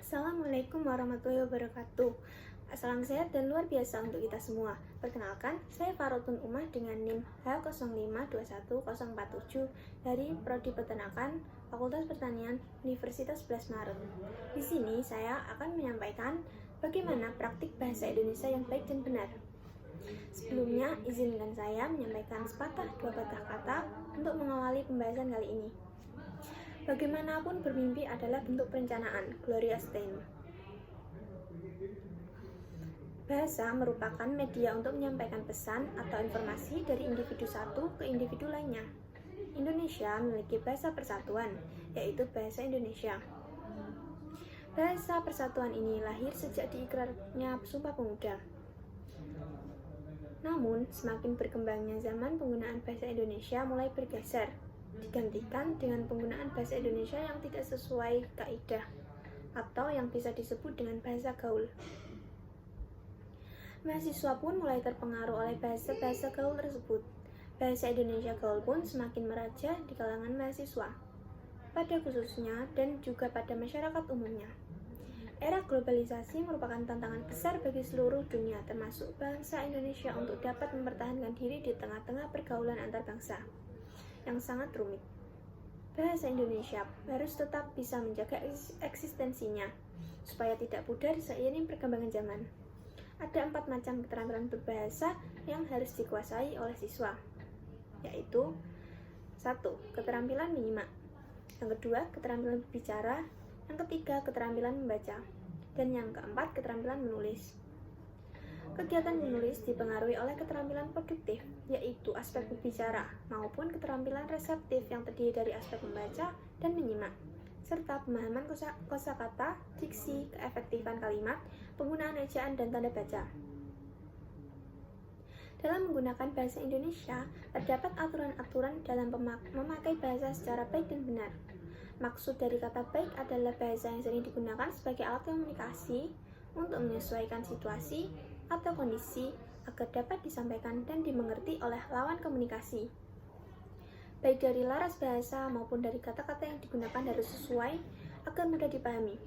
Assalamualaikum warahmatullahi wabarakatuh. Salam sehat dan luar biasa untuk kita semua. Perkenalkan, saya Farotun Umah dengan NIM H05211047 dari Prodi Peternakan, Fakultas Pertanian, Universitas 11 Maret. Di sini saya akan menyampaikan bagaimana praktik bahasa Indonesia yang baik dan benar. Sebelumnya, izinkan saya menyampaikan sepatah dua patah kata untuk mengawali pembahasan kali ini. Bagaimanapun bermimpi adalah bentuk perencanaan, Gloria Steinem. Bahasa merupakan media untuk menyampaikan pesan atau informasi dari individu satu ke individu lainnya. Indonesia memiliki bahasa persatuan, yaitu bahasa Indonesia. Bahasa persatuan ini lahir sejak diikrarnya Sumpah Pemuda. Namun, semakin berkembangnya zaman penggunaan bahasa Indonesia mulai bergeser, digantikan dengan penggunaan bahasa Indonesia yang tidak sesuai kaidah atau yang bisa disebut dengan bahasa gaul. Mahasiswa pun mulai terpengaruh oleh bahasa-bahasa gaul tersebut. Bahasa Indonesia gaul pun semakin meraja di kalangan mahasiswa, pada khususnya dan juga pada masyarakat umumnya. Era globalisasi merupakan tantangan besar bagi seluruh dunia, termasuk bangsa Indonesia untuk dapat mempertahankan diri di tengah-tengah pergaulan antar bangsa yang sangat rumit. Bahasa Indonesia harus tetap bisa menjaga eksistensinya supaya tidak pudar seiring perkembangan zaman. Ada 4 macam keterampilan berbahasa yang harus dikuasai oleh siswa, yaitu 1. Keterampilan menyimak, yang kedua keterampilan berbicara, yang ketiga keterampilan membaca, dan yang keempat keterampilan menulis. Kegiatan menulis dipengaruhi oleh keterampilan produktif, yaitu aspek berbicara, maupun keterampilan reseptif yang terdiri dari aspek membaca dan menyimak, serta pemahaman kosakata, diksi, keefektifan kalimat, penggunaan ejaan, dan tanda baca. Dalam menggunakan bahasa Indonesia, terdapat aturan-aturan dalam memakai bahasa secara baik dan benar. Maksud dari kata baik adalah bahasa yang sering digunakan sebagai alat komunikasi untuk menyesuaikan situasi atau kondisi agar dapat disampaikan dan dimengerti oleh lawan komunikasi. Baik dari laras bahasa maupun dari kata-kata yang digunakan harus sesuai agar mudah dipahami.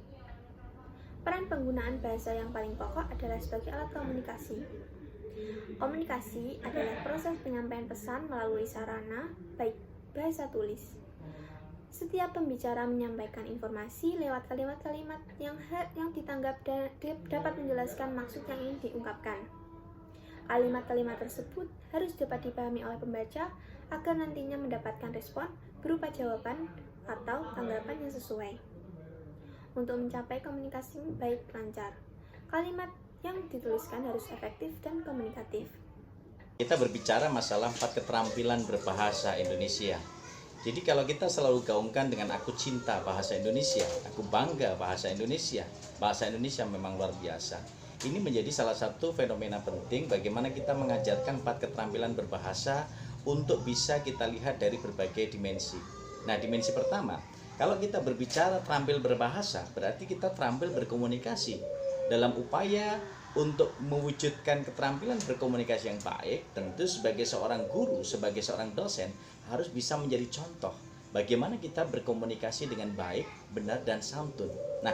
Peran penggunaan bahasa yang paling pokok adalah sebagai alat komunikasi. Komunikasi adalah proses penyampaian pesan melalui sarana, baik bahasa tulis. Setiap pembicara menyampaikan informasi lewat kalimat-kalimat yang ditanggap dapat menjelaskan maksud yang ingin diungkapkan. Kalimat-kalimat tersebut harus dapat dipahami oleh pembaca agar nantinya mendapatkan respon berupa jawaban atau tanggapan yang sesuai. Untuk mencapai komunikasi baik lancar, kalimat yang dituliskan harus efektif dan komunikatif. Kita berbicara masalah 4 keterampilan berbahasa Indonesia. Jadi kalau kita selalu gaungkan dengan aku cinta bahasa Indonesia, aku bangga bahasa Indonesia memang luar biasa. Ini menjadi salah satu fenomena penting bagaimana kita mengajarkan 4 keterampilan berbahasa untuk bisa kita lihat dari berbagai dimensi. Nah, dimensi pertama, kalau kita berbicara terampil berbahasa, berarti kita terampil berkomunikasi. Dalam upaya untuk mewujudkan keterampilan berkomunikasi yang baik, tentu sebagai seorang guru, sebagai seorang dosen, harus bisa menjadi contoh bagaimana kita berkomunikasi dengan baik, benar, dan santun. Nah,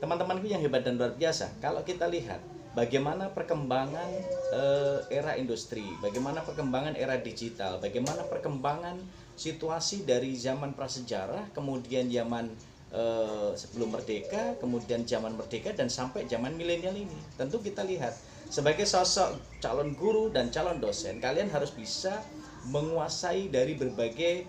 teman-temanku yang hebat dan luar biasa, kalau kita lihat bagaimana perkembangan era industri, bagaimana perkembangan era digital, bagaimana perkembangan situasi dari zaman prasejarah, kemudian zaman sebelum merdeka, kemudian zaman merdeka, dan sampai zaman milenial ini. Tentu kita lihat, sebagai sosok calon guru dan calon dosen, kalian harus bisa menguasai dari berbagai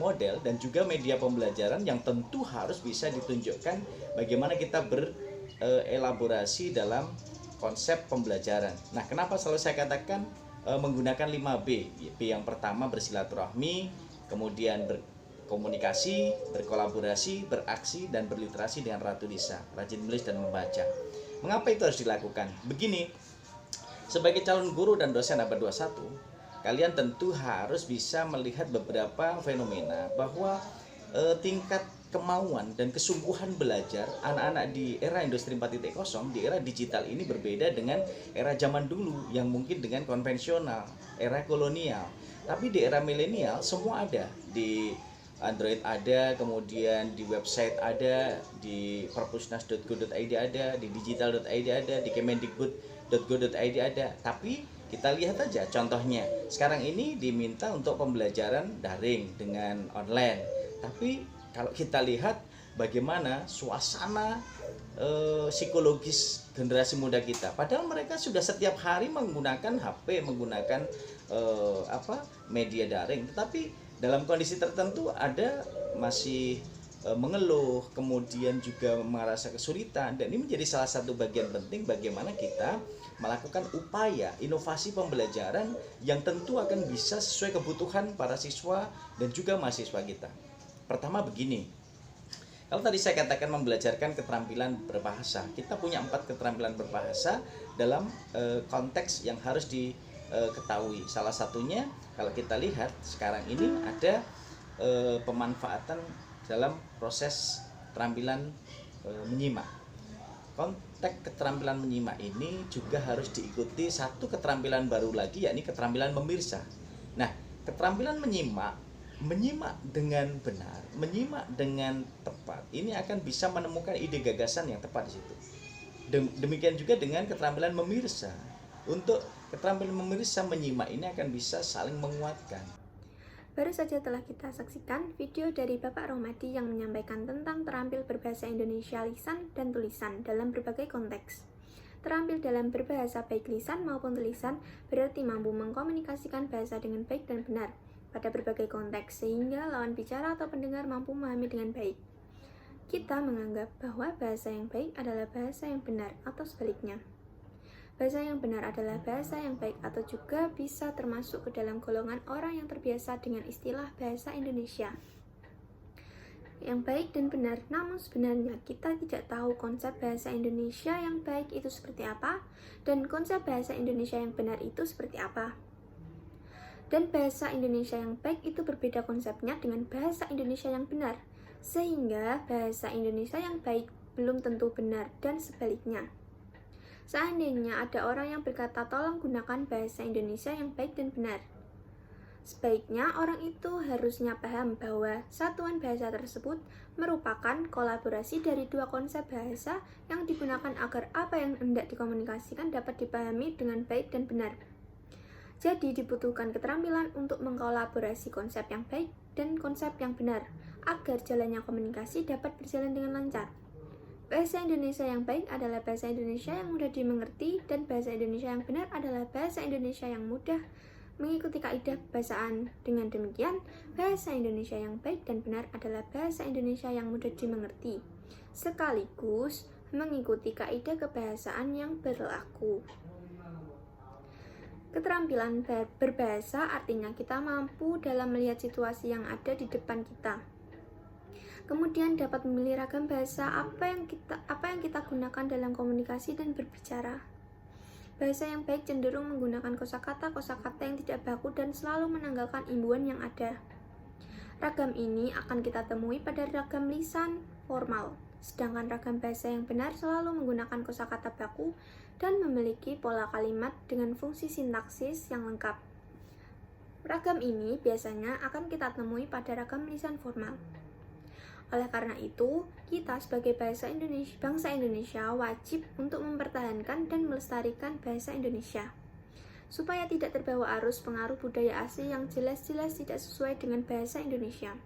model dan juga media pembelajaran yang tentu harus bisa ditunjukkan bagaimana kita berelaborasi dalam konsep pembelajaran. Nah, kenapa selalu saya katakan menggunakan 5B? B yang pertama bersilaturahmi, kemudian berkomunikasi, berkolaborasi, beraksi, dan berliterasi dengan Ratu Nisa, rajin menulis dan membaca. Mengapa itu harus dilakukan? Begini, sebagai calon guru dan dosen abad 21, kalian tentu harus bisa melihat beberapa fenomena bahwa tingkat kemauan dan kesungguhan belajar anak-anak di era industri 4.0, di era digital ini berbeda dengan era zaman dulu yang mungkin dengan konvensional, era kolonial. Tapi di era milenial semua ada, di Android ada, kemudian di website ada, di perpusnas.go.id ada, di digital.id ada, di kemendikbud.go.id ada. Tapi kita lihat aja contohnya. Sekarang ini diminta untuk pembelajaran daring dengan online. Tapi kalau kita lihat bagaimana suasana psikologis generasi muda kita. Padahal mereka sudah setiap hari menggunakan HP, menggunakan media daring. Tetapi dalam kondisi tertentu ada masih mengeluh, kemudian juga merasa kesulitan, dan ini menjadi salah satu bagian penting bagaimana kita melakukan upaya inovasi pembelajaran yang tentu akan bisa sesuai kebutuhan para siswa dan juga mahasiswa kita. Pertama begini, kalau tadi saya katakan membelajarkan keterampilan berbahasa, kita punya 4 keterampilan berbahasa dalam konteks yang harus diketahui. Salah satunya kalau kita lihat sekarang ini ada pemanfaatan dalam proses keterampilan menyimak. Konteks keterampilan menyimak ini juga harus diikuti satu keterampilan baru lagi, yakni keterampilan memirsa. Nah, keterampilan menyimak dengan benar, menyimak dengan tepat, ini akan bisa menemukan ide gagasan yang tepat di situ. Demikian juga dengan keterampilan memirsa. Untuk keterampilan memirsa menyimak ini akan bisa saling menguatkan. Baru saja telah kita saksikan video dari Bapak Romadi yang menyampaikan tentang terampil berbahasa Indonesia lisan dan tulisan dalam berbagai konteks. Terampil dalam berbahasa baik lisan maupun tulisan berarti mampu mengkomunikasikan bahasa dengan baik dan benar pada berbagai konteks sehingga lawan bicara atau pendengar mampu memahami dengan baik. Kita menganggap bahwa bahasa yang baik adalah bahasa yang benar atau sebaliknya. Bahasa yang benar adalah bahasa yang baik atau juga bisa termasuk ke dalam golongan orang yang terbiasa dengan istilah bahasa Indonesia. Yang baik dan benar, namun sebenarnya kita tidak tahu konsep bahasa Indonesia yang baik itu seperti apa dan konsep bahasa Indonesia yang benar itu seperti apa. Dan bahasa Indonesia yang baik itu berbeda konsepnya dengan bahasa Indonesia yang benar, sehingga bahasa Indonesia yang baik belum tentu benar dan sebaliknya. Seandainya ada orang yang berkata tolong gunakan bahasa Indonesia yang baik dan benar, sebaiknya orang itu harusnya paham bahwa satuan bahasa tersebut merupakan kolaborasi dari 2 konsep bahasa yang digunakan agar apa yang hendak dikomunikasikan dapat dipahami dengan baik dan benar. Jadi dibutuhkan keterampilan untuk mengkolaborasi konsep yang baik dan konsep yang benar agar jalannya komunikasi dapat berjalan dengan lancar. Bahasa Indonesia yang baik adalah bahasa Indonesia yang mudah dimengerti dan bahasa Indonesia yang benar adalah bahasa Indonesia yang mudah mengikuti kaidah bahasaan. Dengan demikian, bahasa Indonesia yang baik dan benar adalah bahasa Indonesia yang mudah dimengerti, sekaligus mengikuti kaidah kebahasaan yang berlaku. Keterampilan berbahasa artinya kita mampu dalam melihat situasi yang ada di depan kita. Kemudian dapat memilih ragam bahasa apa yang kita gunakan dalam komunikasi dan berbicara. Bahasa yang baik cenderung menggunakan kosakata yang tidak baku dan selalu menanggalkan imbuhan yang ada. Ragam ini akan kita temui pada ragam lisan formal, sedangkan ragam bahasa yang benar selalu menggunakan kosakata baku dan memiliki pola kalimat dengan fungsi sintaksis yang lengkap. Ragam ini biasanya akan kita temui pada ragam lisan formal. Oleh karena itu, kita sebagai bangsa Indonesia wajib untuk mempertahankan dan melestarikan bahasa Indonesia, supaya tidak terbawa arus pengaruh budaya asing yang jelas-jelas tidak sesuai dengan bahasa Indonesia.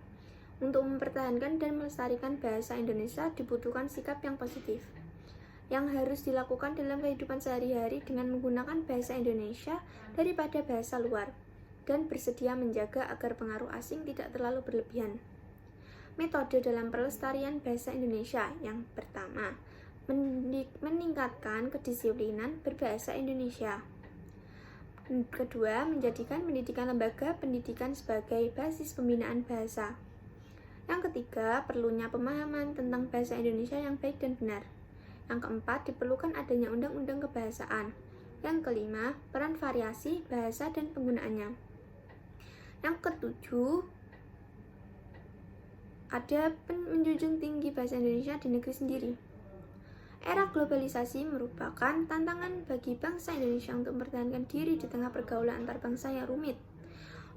Untuk mempertahankan dan melestarikan bahasa Indonesia dibutuhkan sikap yang positif, yang harus dilakukan dalam kehidupan sehari-hari dengan menggunakan bahasa Indonesia daripada bahasa luar, dan bersedia menjaga agar pengaruh asing tidak terlalu berlebihan. Metode dalam pelestarian bahasa Indonesia yang pertama, meningkatkan kedisiplinan berbahasa Indonesia. Kedua, menjadikan pendidikan lembaga pendidikan sebagai basis pembinaan bahasa. Yang ketiga, perlunya pemahaman tentang bahasa Indonesia yang baik dan benar. Yang keempat, diperlukan adanya undang-undang kebahasaan. Yang kelima, peran variasi bahasa dan penggunaannya. Yang ketujuh, ada menjunjung tinggi bahasa Indonesia di negeri sendiri. Era globalisasi merupakan tantangan bagi bangsa Indonesia untuk mempertahankan diri di tengah pergaulan antar bangsa yang rumit.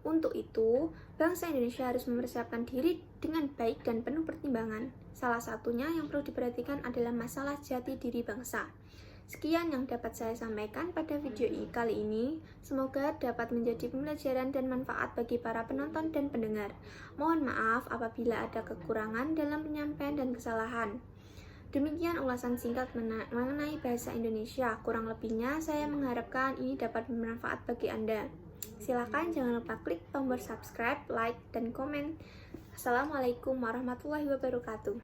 Untuk itu, bangsa Indonesia harus mempersiapkan diri dengan baik dan penuh pertimbangan. Salah satunya yang perlu diperhatikan adalah masalah jati diri bangsa. Sekian yang dapat saya sampaikan pada video kali ini. Semoga dapat menjadi pembelajaran dan manfaat bagi para penonton dan pendengar. Mohon maaf apabila ada kekurangan dalam penyampaian dan kesalahan. Demikian ulasan singkat mengenai bahasa Indonesia. Kurang lebihnya saya mengharapkan ini dapat bermanfaat bagi Anda. Silakan jangan lupa klik tombol subscribe, like, dan komen. Assalamualaikum warahmatullahi wabarakatuh.